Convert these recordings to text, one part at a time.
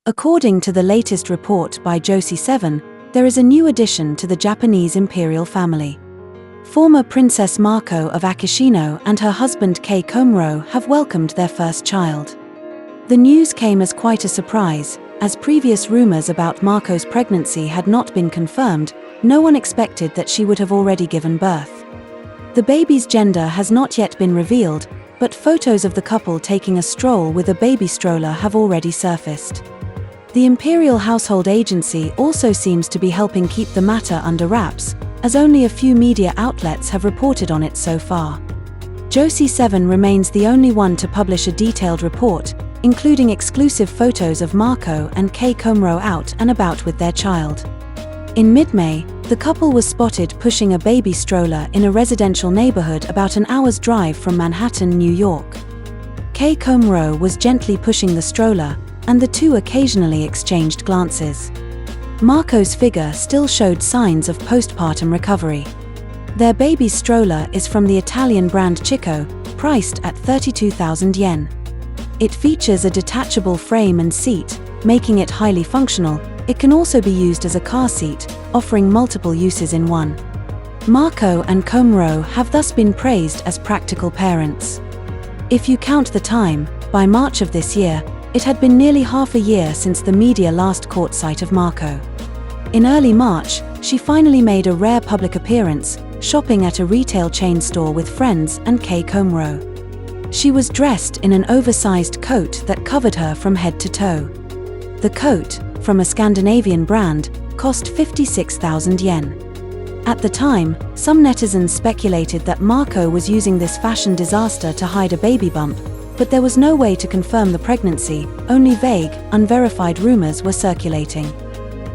According to the latest report by Josei Seven, there is a new addition to the Japanese Imperial Family. Former Princess Mako of Akishino and her husband Kei Komuro have welcomed their first child. The news came as quite a surprise, as previous rumors about Mako's pregnancy had not been confirmed. No one expected that she would have already given birth. The baby's gender has not yet been revealed, but photos of the couple taking a stroll with a baby stroller have already surfaced. The Imperial Household Agency also seems to be helping keep the matter under wraps, as only a few media outlets have reported on it so far. Josei Seven remains the only one to publish a detailed report, including exclusive photos of Mako and Kei Komuro out and about with their child. In mid-May, the couple was spotted pushing a baby stroller in a residential neighborhood about an hour's drive from Manhattan, New York. Kei Komuro was gently pushing the stroller, and the two occasionally exchanged glances. Mako's figure still showed signs of postpartum recovery. Their baby stroller is from the Italian brand Chico, priced at 32,000 yen. It features a detachable frame and seat, making it highly functional. It can also be used as a car seat, offering multiple uses in one. Mako and Komuro have thus been praised as practical parents. If you count the time, by March of this year, it had been nearly half a year since the media last caught sight of Mako. In early March, she finally made a rare public appearance, shopping at a retail chain store with friends and Kei Komuro. She was dressed in an oversized coat that covered her from head to toe. The coat, from a Scandinavian brand, cost 56,000 yen. At the time, some netizens speculated that Mako was using this fashion disaster to hide a baby bump, but there was no way to confirm the pregnancy. Only vague, unverified rumors were circulating.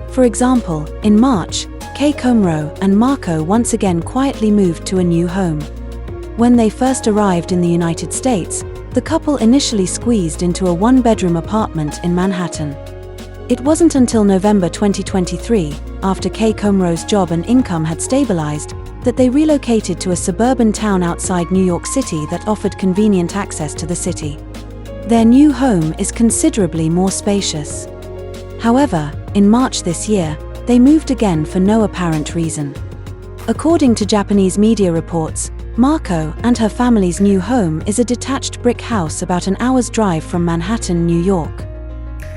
For example, in March, Kei Komuro and Mako once again quietly moved to a new home. When they first arrived in the United States, the couple initially squeezed into a one-bedroom apartment in Manhattan. It wasn't until November 2023, after Kei Komuro's job and income had stabilized, that they relocated to a suburban town outside New York City that offered convenient access to the city. Their new home is considerably more spacious. However, in March this year, they moved again for no apparent reason. According to Japanese media reports, Mako and her family's new home is a detached brick house about an hour's drive from Manhattan, New York.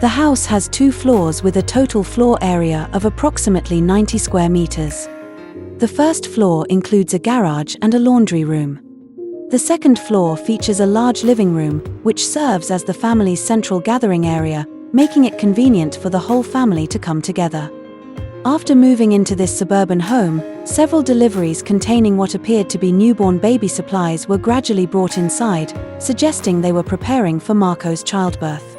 The house has 2 floors with a total floor area of approximately 90 square meters. The first floor includes a garage and a laundry room. The second floor features a large living room, which serves as the family's central gathering area, making it convenient for the whole family to come together. After moving into this suburban home, several deliveries containing what appeared to be newborn baby supplies were gradually brought inside, suggesting they were preparing for Mako's childbirth.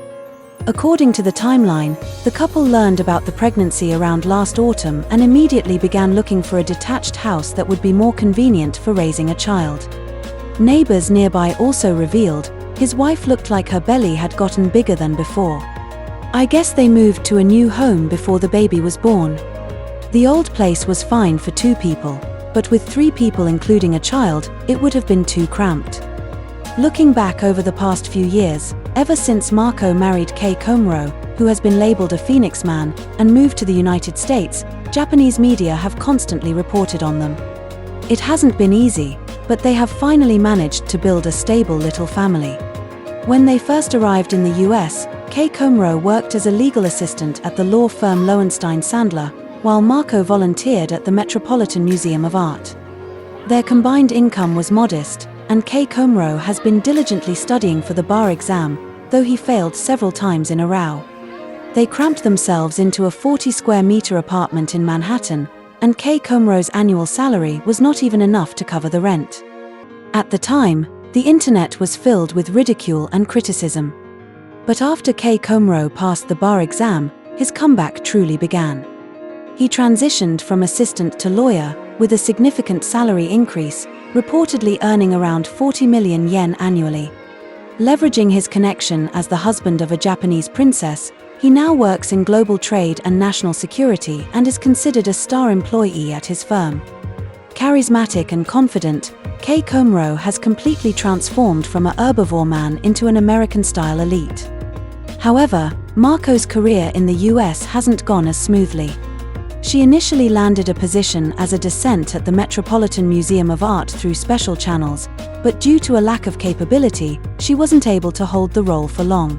According to the timeline, the couple learned about the pregnancy around last autumn and immediately began looking for a detached house that would be more convenient for raising a child. Neighbors nearby also revealed, his wife looked like her belly had gotten bigger than before. I guess they moved to a new home before the baby was born. The old place was fine for 2 people, but with 3 people including a child, it would have been too cramped. Looking back over the past few years, ever since Mako married Kei Komuro, who has been labeled a Phoenix Man, and moved to the United States, Japanese media have constantly reported on them. It hasn't been easy, but they have finally managed to build a stable little family. When they first arrived in the US, Kei Komuro worked as a legal assistant at the law firm Lowenstein Sandler, while Mako volunteered at the Metropolitan Museum of Art. Their combined income was modest, and Kei Komuro has been diligently studying for the bar exam, though he failed several times in a row. They cramped themselves into a 40-square-meter apartment in Manhattan, and Kei Komuro's annual salary was not even enough to cover the rent. At the time, the internet was filled with ridicule and criticism. But after Kei Komuro passed the bar exam, his comeback truly began. He transitioned from assistant to lawyer, with a significant salary increase, reportedly earning around 40 million yen annually. Leveraging his connection as the husband of a Japanese princess, he now works in global trade and national security and is considered a star employee at his firm. Charismatic and confident, Kei Komuro has completely transformed from a herbivore man into an American-style elite. However, Mako's career in the US hasn't gone as smoothly. She initially landed a position as a docent at the Metropolitan Museum of Art through special channels, but due to a lack of capability, she wasn't able to hold the role for long.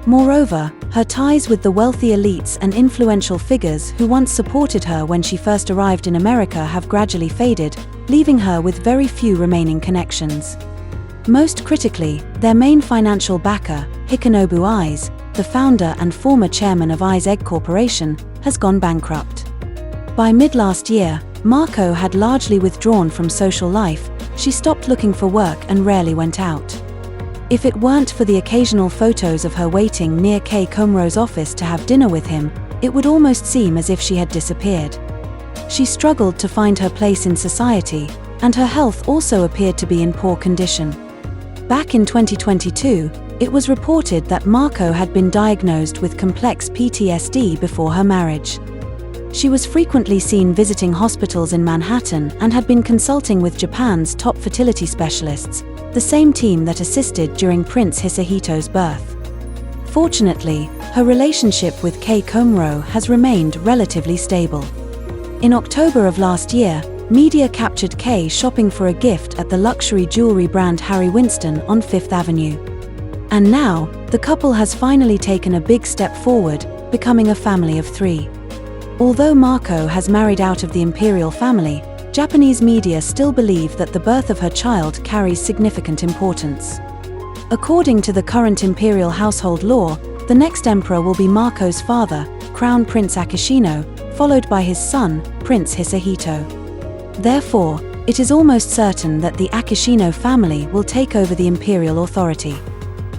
Moreover, her ties with the wealthy elites and influential figures who once supported her when she first arrived in America have gradually faded, leaving her with very few remaining connections. Most critically, their main financial backer, Hikanobu Eyes, the founder and former chairman of Eyes Egg Corporation, has gone bankrupt. By mid-last year, Mako had largely withdrawn from social life. She stopped looking for work and rarely went out. If it weren't for the occasional photos of her waiting near Kei Komuro's office to have dinner with him, it would almost seem as if she had disappeared. She struggled to find her place in society, and her health also appeared to be in poor condition. Back in 2022, it was reported that Mako had been diagnosed with complex PTSD before her marriage. She was frequently seen visiting hospitals in Manhattan and had been consulting with Japan's top fertility specialists, the same team that assisted during Prince Hisahito's birth. Fortunately, her relationship with Kei Komuro has remained relatively stable. In October of last year, media captured Kei shopping for a gift at the luxury jewelry brand Harry Winston on Fifth Avenue. And now, the couple has finally taken a big step forward, becoming a family of 3. Although Mako has married out of the imperial family, Japanese media still believe that the birth of her child carries significant importance. According to the current imperial household law, the next emperor will be Mako's father, Crown Prince Akishino, followed by his son, Prince Hisahito. Therefore, it is almost certain that the Akishino family will take over the imperial authority.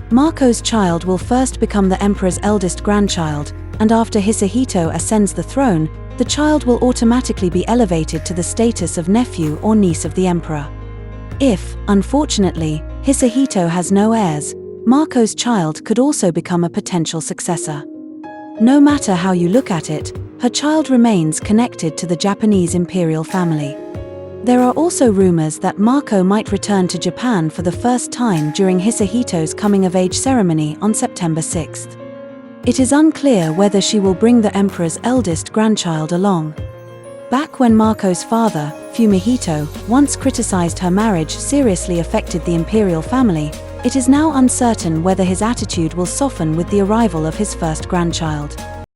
Mako's child will first become the emperor's eldest grandchild, and after Hisahito ascends the throne, the child will automatically be elevated to the status of nephew or niece of the emperor. If, unfortunately, Hisahito has no heirs, Mako's child could also become a potential successor. No matter how you look at it, her child remains connected to the Japanese imperial family. There are also rumors that Mako might return to Japan for the first time during Hisahito's coming-of-age ceremony on September 6th. It is unclear whether she will bring the emperor's eldest grandchild along. Back when Mako's father, Fumihito, once criticized her marriage seriously affected the imperial family, it is now uncertain whether his attitude will soften with the arrival of his first grandchild.